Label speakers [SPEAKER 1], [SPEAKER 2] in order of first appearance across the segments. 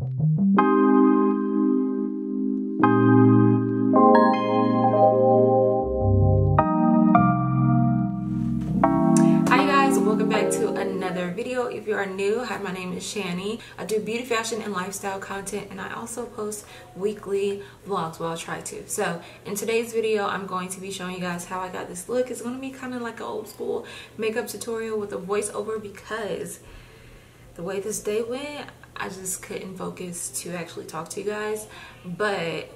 [SPEAKER 1] Welcome back to another video. If you are new, hi, my name is Shanny. I do beauty, fashion, and lifestyle content, and I also post weekly vlogs. Well, I'll try to. So in today's video, I'm going to be showing you guys how I got this look. It's going to be kind of like an old school makeup tutorial with a voiceover because the way this day went, I just couldn't focus to actually talk to you guys. But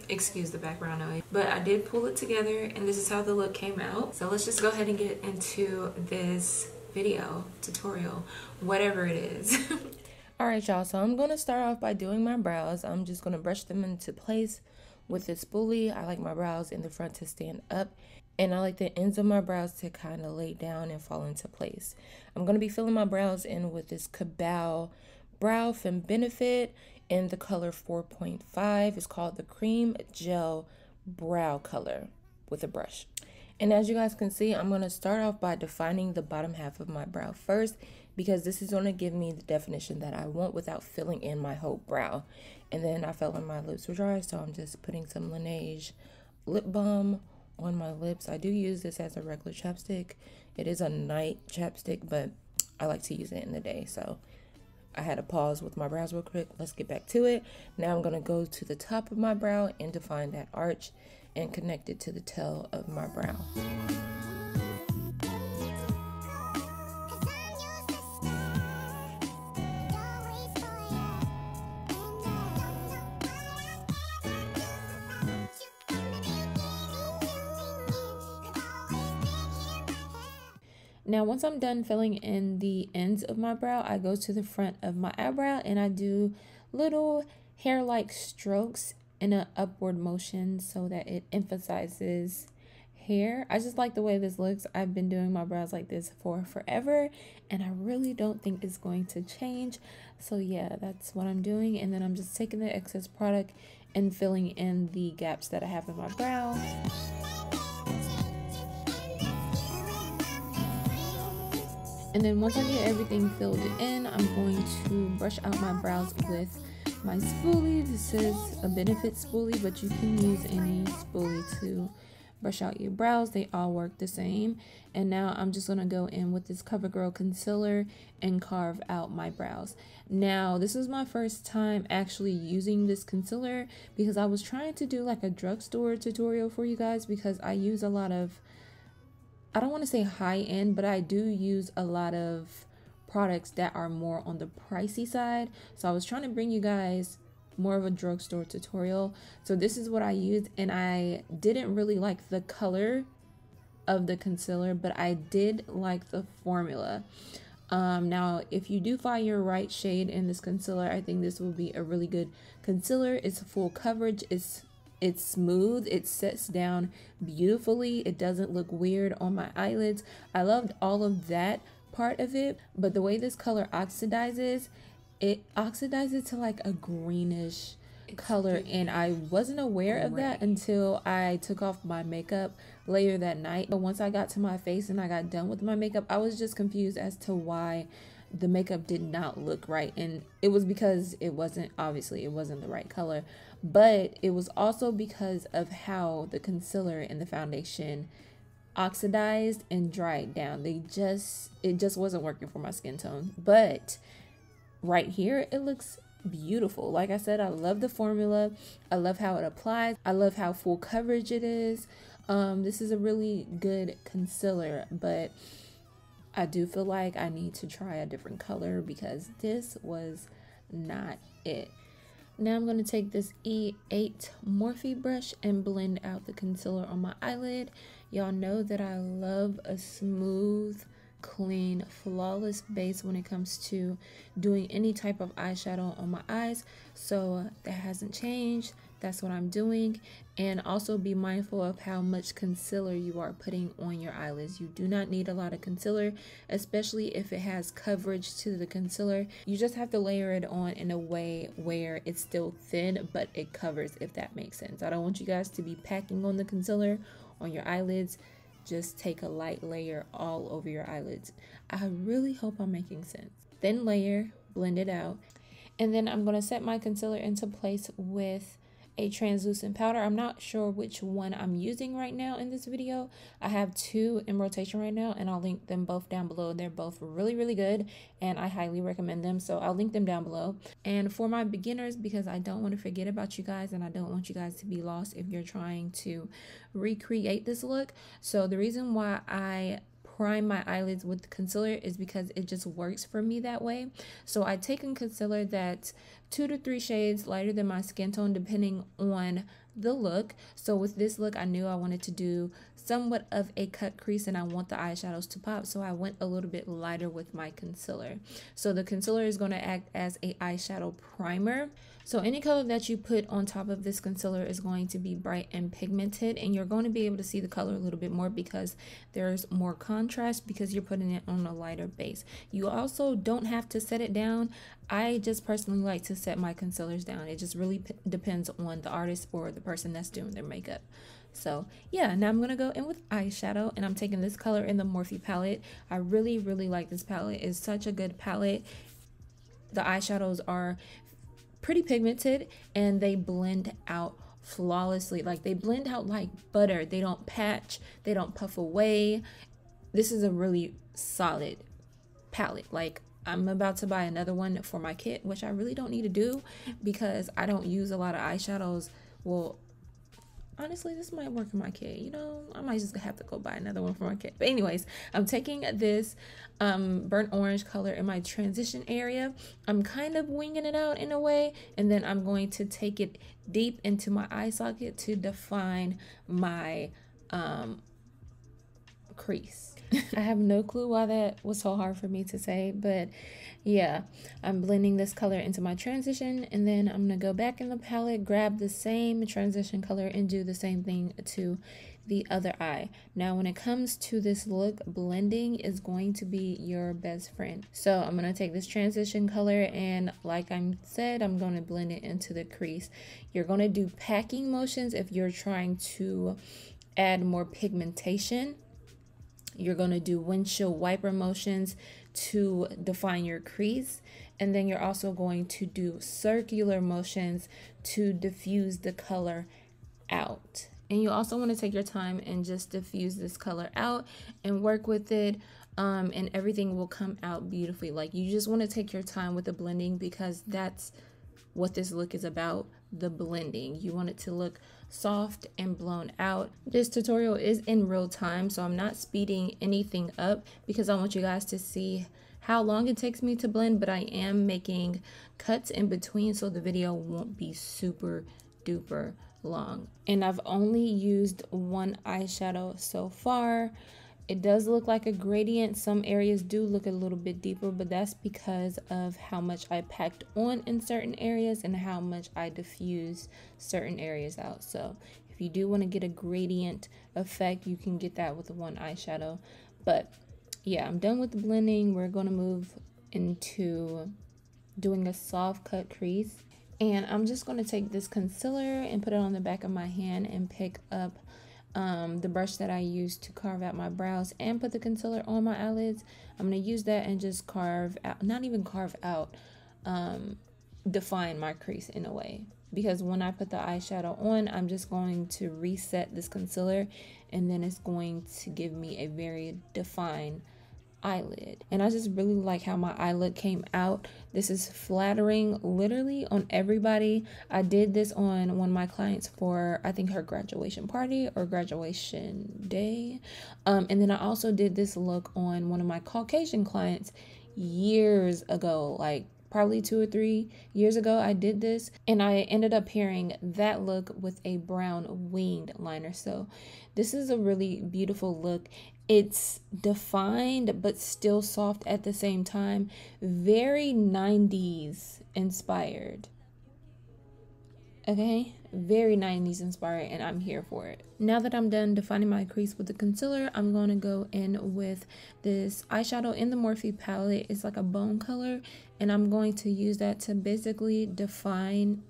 [SPEAKER 1] excuse the background noise, but I did pull it together and this is how the look came out. So let's just go ahead and get into this video tutorial, whatever it is. All right, y'all, so I'm going to start off by doing my brows. I'm just going to brush them into place with this spoolie. I like my brows in the front to stand up, and I like the ends of my brows to kind of lay down and fall into place. I'm going to be filling my brows in with this Cabal Brow from Benefit in the color 4.5. It's called the Cream Gel Brow Color with a brush. And as you guys can see, I'm going to start off by defining the bottom half of my brow first, because this is going to give me the definition that I want without filling in my whole brow. And then I felt like my lips were dry, so I'm just putting some Laneige lip balm on my lips. I do use this as a regular chapstick. It is a night chapstick, but I like to use it in the day, so I had to pause with my brows real quick. Let's get back to it. Now I'm going to go to the top of my brow and define that arch and connect it to the tail of my brow. Now, once I'm done filling in the ends of my brow, I go to the front of my eyebrow and I do little hair-like strokes in an upward motion so that it emphasizes hair. I just like the way this looks. I've been doing my brows like this for forever, and I really don't think it's going to change. So yeah, that's what I'm doing. And then I'm just taking the excess product and filling in the gaps that I have in my brow. And then once I get everything filled in, I'm going to brush out my brows with my spoolie. This is a Benefit spoolie, but you can use any spoolie to brush out your brows. They all work the same. And now I'm just going to go in with this CoverGirl concealer and carve out my brows. Now, this is my first time actually using this concealer because I was trying to do like a drugstore tutorial for you guys, because I use a lot of, I don't want to say high end, but I do use a lot of products that are more on the pricey side. So I was trying to bring you guys more of a drugstore tutorial. So this is what I used, and I didn't really like the color of the concealer, but I did like the formula. Now, if you do find your right shade in this concealer, I think this will be a really good concealer. It's full coverage. It's smooth, it sets down beautifully, it doesn't look weird on my eyelids. I loved all of that part of it, but the way this color oxidizes, it oxidizes to like a greenish color, and I wasn't aware of that until I took off my makeup later that night. But once I got to my face and I got done with my makeup, I was just confused as to why the makeup did not look right, and it was because it wasn't, obviously it wasn't the right color, but it was also because of how the concealer and the foundation oxidized and dried down. It just wasn't working for my skin tone. But right here, it looks beautiful. Like I said, I love the formula. I love how it applies. I love how full coverage it is. This is a really good concealer, but I do feel like I need to try a different color because this was not it. Now I'm going to take this E8 Morphe brush and blend out the concealer on my eyelid. Y'all know that I love a smooth, clean, flawless base when it comes to doing any type of eyeshadow on my eyes. So that hasn't changed. That's what I'm doing. And also be mindful of how much concealer you are putting on your eyelids. You do not need a lot of concealer, especially if it has coverage to the concealer. You just have to layer it on in a way where it's still thin, but it covers, if that makes sense. I don't want you guys to be packing on the concealer on your eyelids. Just take a light layer all over your eyelids. I really hope I'm making sense. Thin layer, blend it out. And then I'm going to set my concealer into place with a translucent powder. I'm not sure which one I'm using right now in this video. I have two in rotation right now, and I'll link them both down below. They're both really, really good, and I highly recommend them, so I'll link them down below. And for my beginners, because I don't want to forget about you guys, and I don't want you guys to be lost if you're trying to recreate this look, so the reason why I prime my eyelids with concealer is because it just works for me that way. So I take a concealer that's 2 to 3 shades lighter than my skin tone depending on the look. So with this look, I knew I wanted to do somewhat of a cut crease and I want the eyeshadows to pop, so I went a little bit lighter with my concealer. So the concealer is going to act as a eyeshadow primer. So any color that you put on top of this concealer is going to be bright and pigmented, and you're going to be able to see the color a little bit more because there's more contrast because you're putting it on a lighter base. You also don't have to set it down. I just personally like to set my concealers down. It just really depends on the artist or the person that's doing their makeup. So yeah, now I'm going to go in with eyeshadow, and I'm taking this color in the Morphe palette. I really, really like this palette. It's such a good palette. The eyeshadows are pretty pigmented and they blend out flawlessly. Like, they blend out like butter. They don't patch, they don't puff away. This is a really solid palette. Like, I'm about to buy another one for my kit, which I really don't need to do because I don't use a lot of eyeshadows. Well, honestly, this might work in my kit. You know, I might just have to go buy another one for my kit. But anyways, I'm taking this burnt orange color in my transition area. I'm kind of winging it out in a way, and then I'm going to take it deep into my eye socket to define my crease. I have no clue why that was so hard for me to say, but yeah, I'm blending this color into my transition, and then I'm gonna go back in the palette, grab the same transition color, and do the same thing to the other eye. Now, when it comes to this look, blending is going to be your best friend. So I'm gonna take this transition color, and like I said, I'm gonna blend it into the crease. You're gonna do packing motions if you're trying to add more pigmentation. You're going to do windshield wiper motions to define your crease, and then you're also going to do circular motions to diffuse the color out. And you also want to take your time and just diffuse this color out and work with it, and everything will come out beautifully. Like, you just want to take your time with the blending because that's what this look is about, the blending. You want it to look soft and blown out. This tutorial is in real time, so I'm not speeding anything up because I want you guys to see how long it takes me to blend, but I am making cuts in between so the video won't be super duper long. And I've only used one eyeshadow so far. It does look like a gradient. Some areas do look a little bit deeper, but that's because of how much I packed on in certain areas and how much I diffuse certain areas out. So if you do want to get a gradient effect, you can get that with one eyeshadow. But yeah, I'm done with the blending. We're going to move into doing a soft cut crease. And I'm just going to take this concealer and put it on the back of my hand and pick up the brush that I used to carve out my brows and put the concealer on my eyelids. I'm going to use that and just carve out, not even carve out, define my crease in a way. Because when I put the eyeshadow on, I'm just going to reset this concealer, and then it's going to give me a very defined eyelid. And I just really like how my eye look came out. This is flattering literally on everybody. I did this on one of my clients for, I think, her graduation party or graduation day, and then I also did this look on one of my Caucasian clients years ago, like probably 2 or 3 years ago. I did this, and I ended up pairing that look with a brown winged liner. So this is a really beautiful look. It's defined but still soft at the same time. Very 90s inspired. Okay, very 90s inspired, and I'm here for it. Now that I'm done defining my crease with the concealer, I'm going to go in with this eyeshadow in the Morphe palette. It's like a bone color, and I'm going to use that to basically define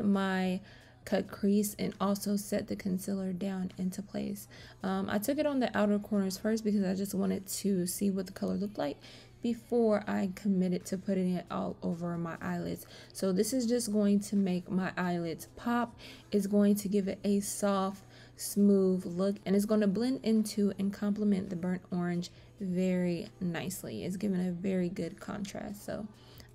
[SPEAKER 1] my cut crease and also set the concealer down into place. I took it on the outer corners first because I just wanted to see what the color looked like. before I committed to putting it all over my eyelids. So this is just going to make my eyelids pop. It's going to give it a soft, smooth look, and it's going to blend into and complement the burnt orange very nicely. It's giving a very good contrast, so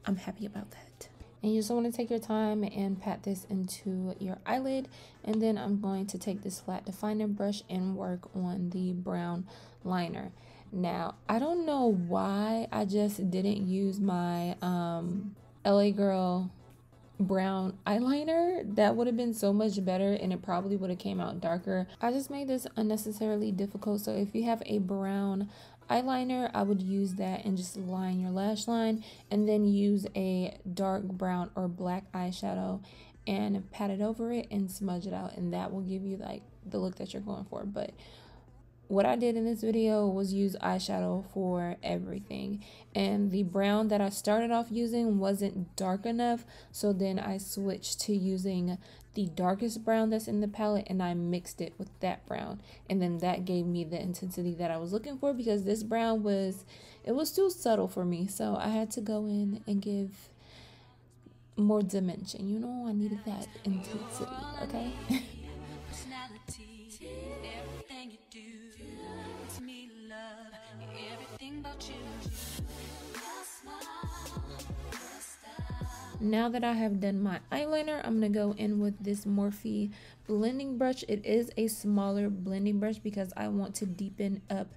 [SPEAKER 1] I'm happy about that. And you just want to take your time and pat this into your eyelid, and then I'm going to take this flat definer brush and work on the brown liner. Now, I don't know why I just didn't use my LA Girl brown eyeliner. That would have been so much better, and it probably would have came out darker. I just made this unnecessarily difficult, so if you have a brown eyeliner, I would use that and just line your lash line, and then use a dark brown or black eyeshadow and pat it over it and smudge it out, and that will give you like the look that you're going for. But what I did in this video was use eyeshadow for everything, and the brown that I started off using wasn't dark enough, so then I switched to using the darkest brown that's in the palette, and I mixed it with that brown, and then that gave me the intensity that I was looking for, because this brown was too subtle for me, so I had to go in and give more dimension. You know, I needed that intensity, okay?
[SPEAKER 2] Everything you do makes me love everything about you.
[SPEAKER 1] Now that I have done my eyeliner, I'm gonna go in with this Morphe blending brush. It is a smaller blending brush because I want to deepen up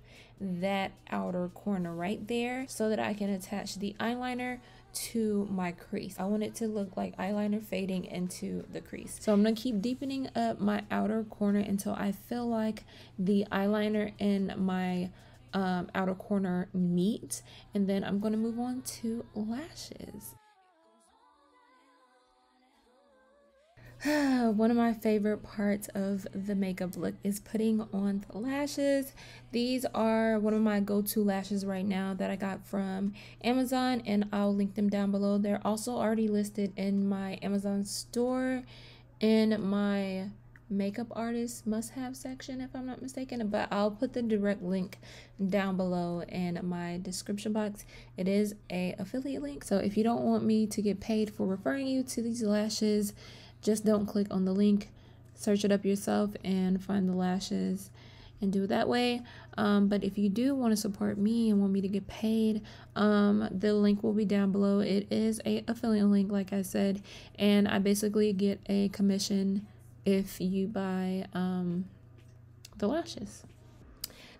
[SPEAKER 1] that outer corner right there so that I can attach the eyeliner to my crease. I want it to look like eyeliner fading into the crease. So I'm gonna keep deepening up my outer corner until I feel like the eyeliner and my outer corner meet, and then I'm gonna move on to lashes. One of my favorite parts of the makeup look is putting on the lashes. These are one of my go-to lashes right now that I got from Amazon, and I'll link them down below. They're also already listed in my Amazon store in my makeup artist must-have section, if I'm not mistaken, but I'll put the direct link down below in my description box. It is a affiliate link, so if you don't want me to get paid for referring you to these lashes, just don't click on the link, search it up yourself and find the lashes and do it that way. But if you do want to support me and want me to get paid, the link will be down below. It is a affiliate link, like I said, and I basically get a commission if you buy the lashes.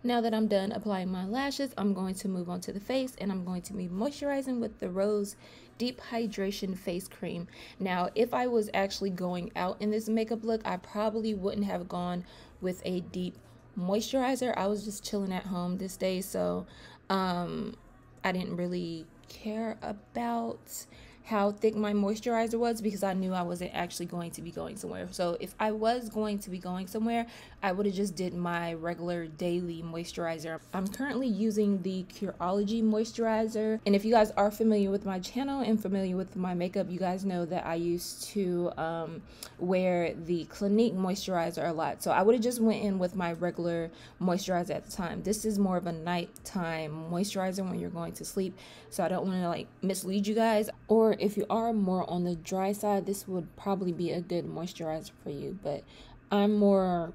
[SPEAKER 1] Now that I'm done applying my lashes, I'm going to move on to the face, and I'm going to be moisturizing with the Rose Deep Hydration Face Cream. Now, if I was actually going out in this makeup look, I probably wouldn't have gone with a deep moisturizer. I was just chilling at home this day, so I didn't really care about how thick my moisturizer was because I knew I wasn't actually going to be going somewhere. So if I was going to be going somewhere, I would have just did my regular daily moisturizer. I'm currently using the Curology moisturizer, and if you guys are familiar with my channel and familiar with my makeup, you guys know that I used to wear the Clinique moisturizer a lot. So I would have just went in with my regular moisturizer at the time. This is more of a nighttime moisturizer when you're going to sleep, so I don't want to like mislead you guys. Or if you are more on the dry side, this would probably be a good moisturizer for you, but I'm more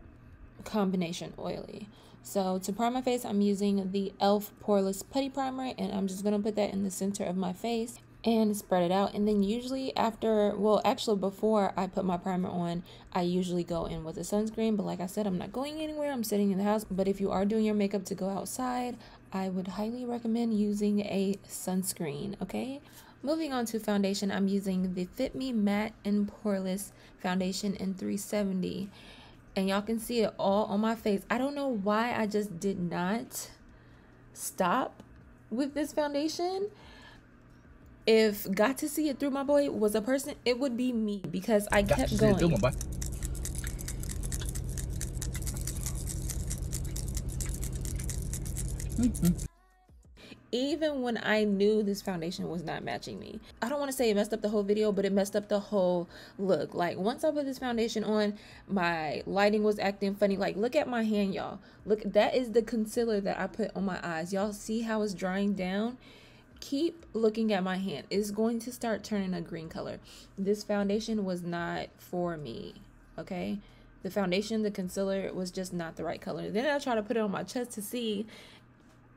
[SPEAKER 1] combination oily. So to prime my face, I'm using the e.l.f. Poreless Putty Primer, and I'm just going to put that in the center of my face and spread it out. And then usually after, well, actually before I put my primer on, I usually go in with a sunscreen, but like I said, I'm not going anywhere, I'm sitting in the house. But if you are doing your makeup to go outside, I would highly recommend using a sunscreen, okay? Moving on to foundation, I'm using the Fit Me Matte and Poreless Foundation in 370. And y'all can see it all on my face. I don't know why I just did not stop with this foundation. If got to see it through my boy was a person, it would be me, because I kept going. Even when I knew this foundation was not matching me. I don't want to say it messed up the whole video, but it messed up the whole look. Like, once I put this foundation on, my lighting was acting funny. Like, look at my hand, y'all. Look, that is the concealer that I put on my eyes. Y'all see how it's drying down? keep looking at my hand. It's going to start turning a green color. This foundation was not for me, okay? The foundation, the concealer was just not the right color. Then I tried to put it on my chest to see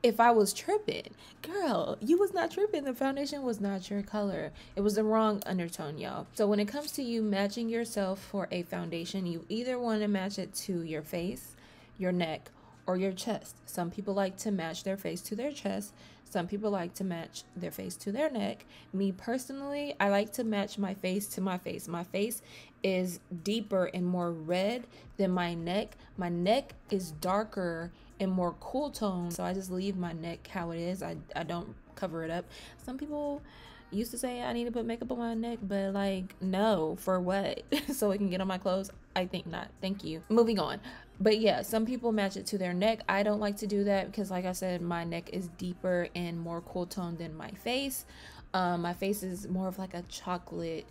[SPEAKER 1] if I was tripping. Girl, you was not tripping. The foundation was not your color. It was the wrong undertone, y'all. So when it comes to you matching yourself for a foundation, you either want to match it to your face, your neck, or your chest. Some people like to match their face to their chest. Some people like to match their face to their neck. Me personally, I like to match my face to my face. My face is deeper and more red than my neck. My neck is darker and more cool tone, so I just leave my neck how it is. I don't cover it up. Some people used to say I need to put makeup on my neck, but like, no, for what? So it can get on my clothes? I think not. Thank you. Moving on. But yeah, some people match it to their neck. I don't like to do that because, like I said, my neck is deeper and more cool tone than my face. My face is more of like a chocolate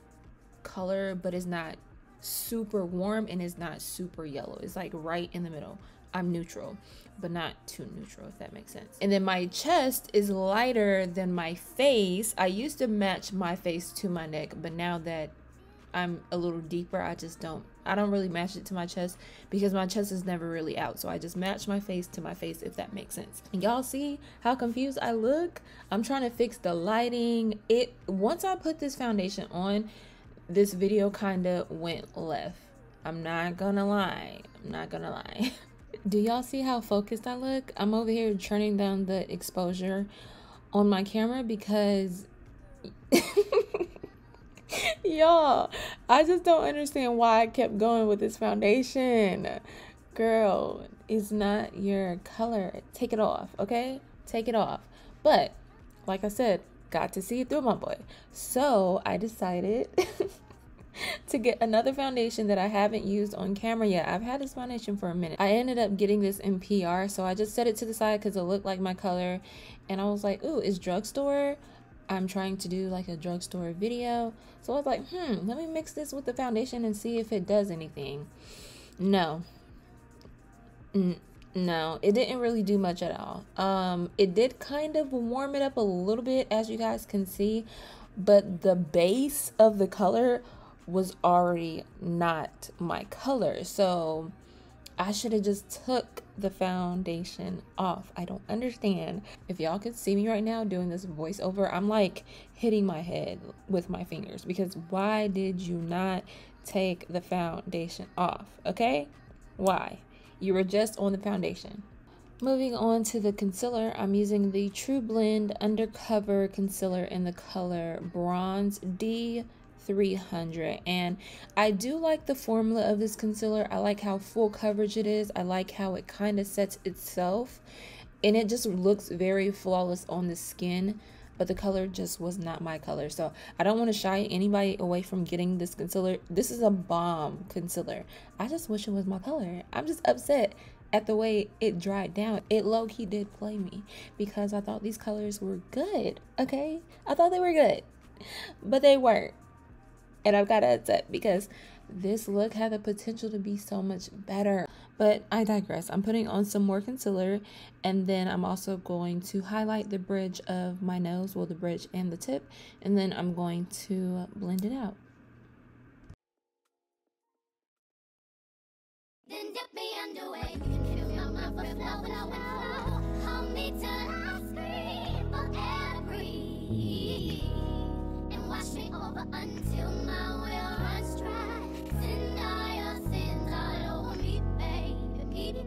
[SPEAKER 1] color, but it's not super warm and it's not super yellow. It's like right in the middle. I'm neutral, but not too neutral, if that makes sense. And then my chest is lighter than my face. I used to match my face to my neck, but now that I'm a little deeper, I don't really match it to my chest because my chest is never really out. So I just match my face to my face, if that makes sense. And y'all see how confused I look? I'm trying to fix the lighting. Once I put this foundation on, this video kind of went left. I'm not gonna lie. Do y'all see how focused I look? I'm over here turning down the exposure on my camera because y'all, I just don't understand why I kept going with this foundation. Girl, it's not your color. Take it off, okay? Take it off. But like I said, got to see it through, my boy. So I decided to get another foundation that I haven't used on camera yet. I've had this foundation for a minute. I ended up getting this in PR, so I just set it to the side because it looked like my color. And I was like, ooh, it's drugstore. I'm trying to do like a drugstore video. So I was like, let me mix this with the foundation and see if it does anything. No, it didn't really do much at all. It did kind of warm it up a little bit, as you guys can see, but the base of the color was already not my color. So I should have just took the foundation off. I don't understand. If y'all could see me right now doing this voiceover, I'm like hitting my head with my fingers because why did you not take the foundation off? Okay? Why? You were just on the foundation. Moving on to the concealer, I'm using the True Blend Undercover Concealer in the color Bronze D300, and I do like the formula of this concealer. I like how full coverage it is. I like how it kind of sets itself, and it just looks very flawless on the skin, but the color just was not my color. So I don't want to shy anybody away from getting this concealer. This is a bomb concealer. I just wish it was my color. I'm just upset at the way it dried down. It low-key did play me because I thought these colors were good, okay? I thought they were good, but they weren't. And I've got upset because this look had the potential to be so much better. But I digress. I'm putting on some more concealer, and then I'm also going to highlight the bridge of my nose, well, the bridge and the tip, and then I'm going to blend it out.
[SPEAKER 3] Then dip me underway. You can feel my mind for flow. Hold me till I scream for every and wash me over until my will runs dry. Send all your sins all over me, baby, baby.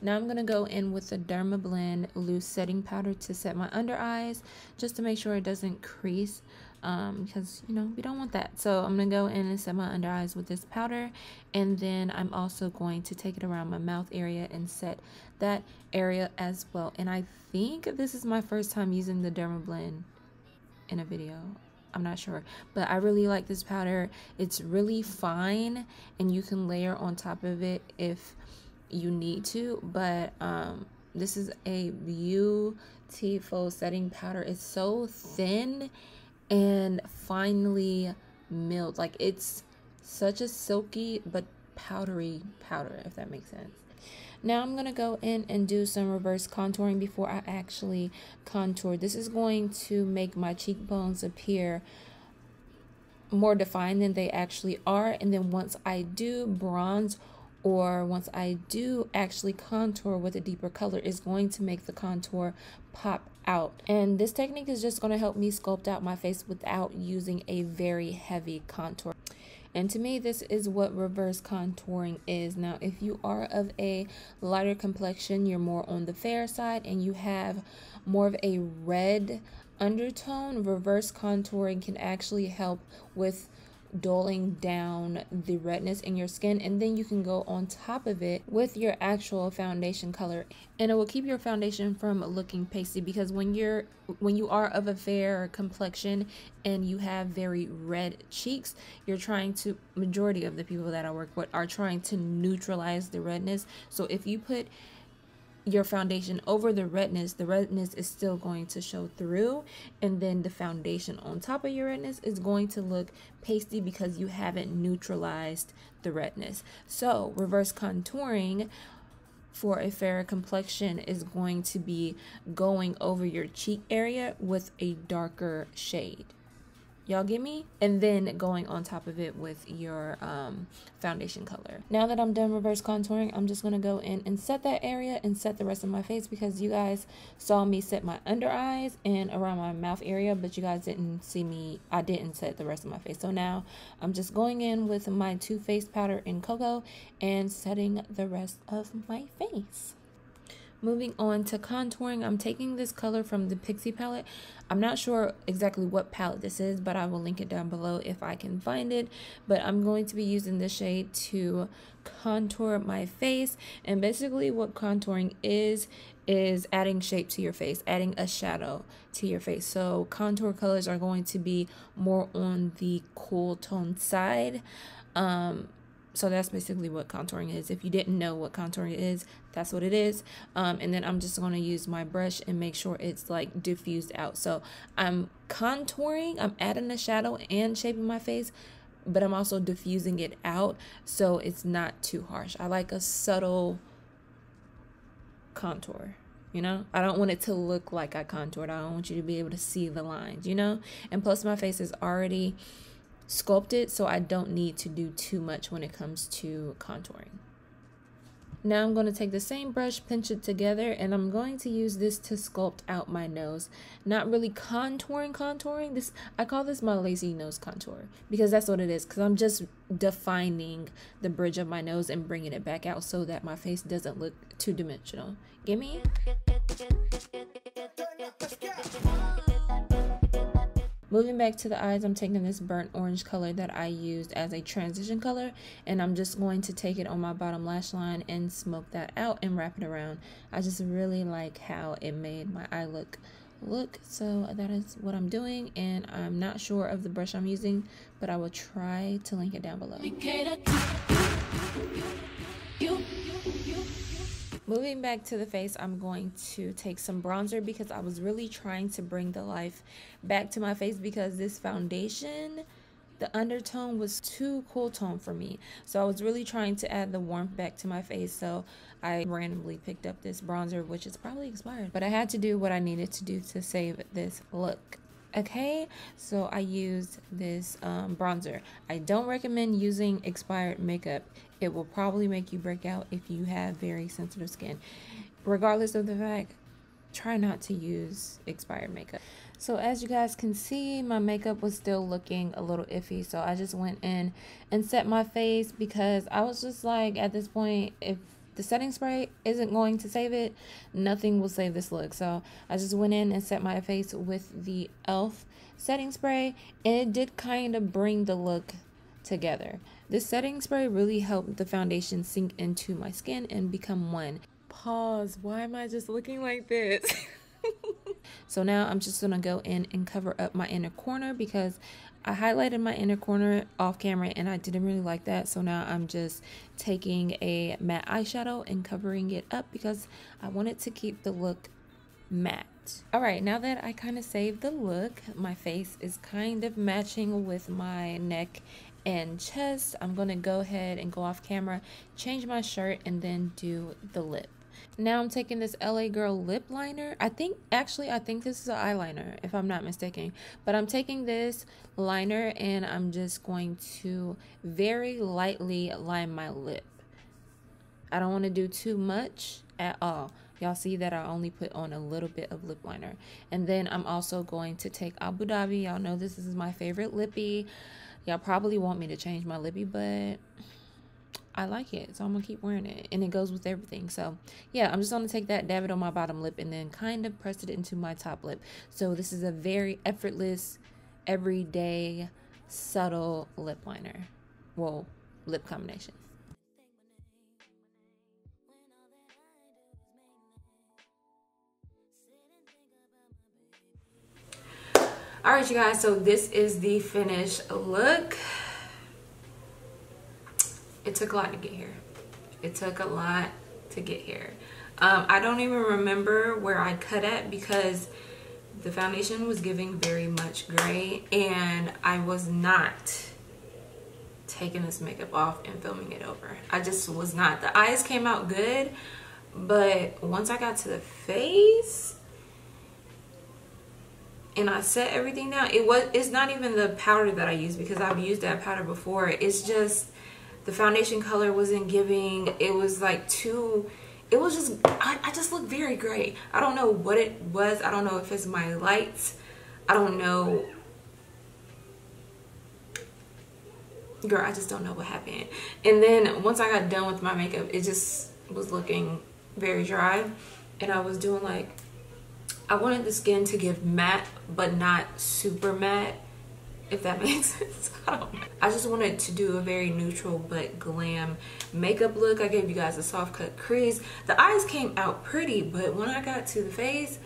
[SPEAKER 1] Now I'm going to go in with the Derma Blend Loose Setting Powder to set my under eyes, just to make sure it doesn't crease, because, you know, we don't want that. So I'm going to go in and set my under eyes with this powder, and then I'm also going to take it around my mouth area and set that area as well. And I think this is my first time using the Derma Blend in a video. I'm not sure, but I really like this powder. It's really fine, and you can layer on top of it if you need to, but this is a beautiful setting powder. It's so thin and finely milled. Like, it's such a silky but powdery powder, if that makes sense. Now I'm going to go in and do some reverse contouring before I actually contour. This is going to make my cheekbones appear more defined than they actually are. And then once I do bronze, or once I do actually contour with a deeper color, is going to make the contour pop out. And this technique is just going to help me sculpt out my face without using a very heavy contour. And to me, this is what reverse contouring is. Now, if you are of a lighter complexion, you're more on the fair side, and you have more of a red undertone, reverse contouring can actually help with dulling down the redness in your skin, and then you can go on top of it with your actual foundation color, and it will keep your foundation from looking pasty. Because when you are of a fair complexion and you have very red cheeks, you're trying to, majority of the people that I work with are trying to neutralize the redness. So if you put your foundation over the redness is still going to show through, and then the foundation on top of your redness is going to look pasty because you haven't neutralized the redness. So reverse contouring for a fairer complexion is going to be going over your cheek area with a darker shade. Y'all get me? And then going on top of it with your foundation color. Now that I'm done reverse contouring, I'm just going to go in and set that area and set the rest of my face, because you guys saw me set my under eyes and around my mouth area, but you guys didn't see me. I didn't set the rest of my face. So now I'm just going in with my Too Faced powder in Cocoa and setting the rest of my face. Moving on to contouring, I'm taking this color from the Pixie palette. I'm not sure exactly what palette this is, but I will link it down below if I can find it. But I'm going to be using this shade to contour my face. And basically what contouring is adding shape to your face, adding a shadow to your face. So contour colors are going to be more on the cool tone side. So that's basically what contouring is. If you didn't know what contouring is, that's what it is. And then I'm just going to use my brush and make sure it's like diffused out. So I'm contouring, I'm adding a shadow and shaping my face, but I'm also diffusing it out so it's not too harsh. I like a subtle contour, you know? I don't want it to look like I contoured. I don't want you to be able to see the lines, you know? And plus my face is already sculpted, so I don't need to do too much when it comes to contouring. Now I'm going to take the same brush, pinch it together, and I'm going to use this to sculpt out my nose. Not really contouring. This, I call this my lazy nose contour, because that's what it is, because I'm just defining the bridge of my nose and bringing it back out so that my face doesn't look two-dimensional. Get me? Moving back to the eyes, I'm taking this burnt orange color that I used as a transition color, and I'm just going to take it on my bottom lash line and smoke that out and wrap it around. I just really like how it made my eye look, so that is what I'm doing, and I'm not sure of the brush I'm using, but I will try to link it down below. Moving back to the face, I'm going to take some bronzer because I was really trying to bring the life back to my face, because this foundation, the undertone was too cool tone for me. So I was really trying to add the warmth back to my face. So I randomly picked up this bronzer, which is probably expired, but I had to do what I needed to do to save this look. Okay, so I used this bronzer. I don't recommend using expired makeup. It will probably make you break out if you have very sensitive skin. Regardless of the fact, try not to use expired makeup. So as you guys can see, my makeup was still looking a little iffy, so I just went in and set my face, because I was just like, at this point, if the setting spray isn't going to save it, nothing will save this look. So I just went in and set my face with the e.l.f. setting spray, and it did kind of bring the look together. This setting spray really helped the foundation sink into my skin and become one. Pause. Why am I just looking like this? So now I'm just gonna go in and cover up my inner corner, because I highlighted my inner corner off camera and I didn't really like that, so now I'm just taking a matte eyeshadow and covering it up because I wanted to keep the look matte. Alright, now that I kind of saved the look, my face is kind of matching with my neck and chest. I'm going to go ahead and go off camera, change my shirt, and then do the lip. Now I'm taking this LA Girl lip liner. I think this is an eyeliner if I'm not mistaken. But I'm taking this liner and I'm just going to very lightly line my lip. I don't want to do too much at all. Y'all see that I only put on a little bit of lip liner. And then I'm also going to take Abu Dhabi. Y'all know this is my favorite lippy. Y'all probably want me to change my lippy, but I like it, so I'm gonna keep wearing it, and it goes with everything. So yeah, I'm just gonna take that, dab it on my bottom lip, and then kind of press it into my top lip. So this is a very effortless, everyday, subtle lip liner. Well, lip combination. All right, you guys, so this is the finished look. It took a lot to get here. It took a lot to get here. I don't even remember where I cut at because the foundation was giving very much gray and I was not taking this makeup off and filming it over. I just was not. The eyes came out good, but once I got to the face and I set everything down, it's not even the powder that I used because I've used that powder before. It's just the foundation color wasn't giving. It was like I just looked very gray. I don't know what it was. I don't know if it's my lights. I don't know. Girl, I just don't know what happened. And then once I got done with my makeup, it just was looking very dry. And I was doing like, I wanted the skin to give matte, but not super matte, if that makes sense. I just wanted to do a very neutral but glam makeup look. I gave you guys a soft cut crease. The eyes came out pretty, but when I got to the face,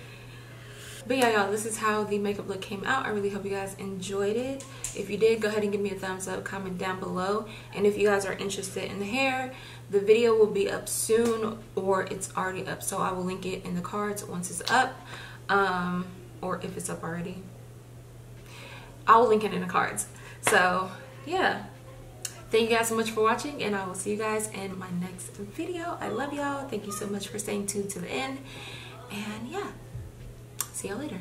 [SPEAKER 1] but yeah, y'all, this is how the makeup look came out. I really hope you guys enjoyed it. If you did, go ahead and give me a thumbs up, comment down below. And if you guys are interested in the hair, the video will be up soon, or it's already up, so I will link it in the cards once it's up, or if it's up already, I'll link it in the cards. So yeah, thank you guys so much for watching, and I will see you guys in my next video. I love y'all. Thank you so much for staying tuned to the end, and yeah, see y'all later.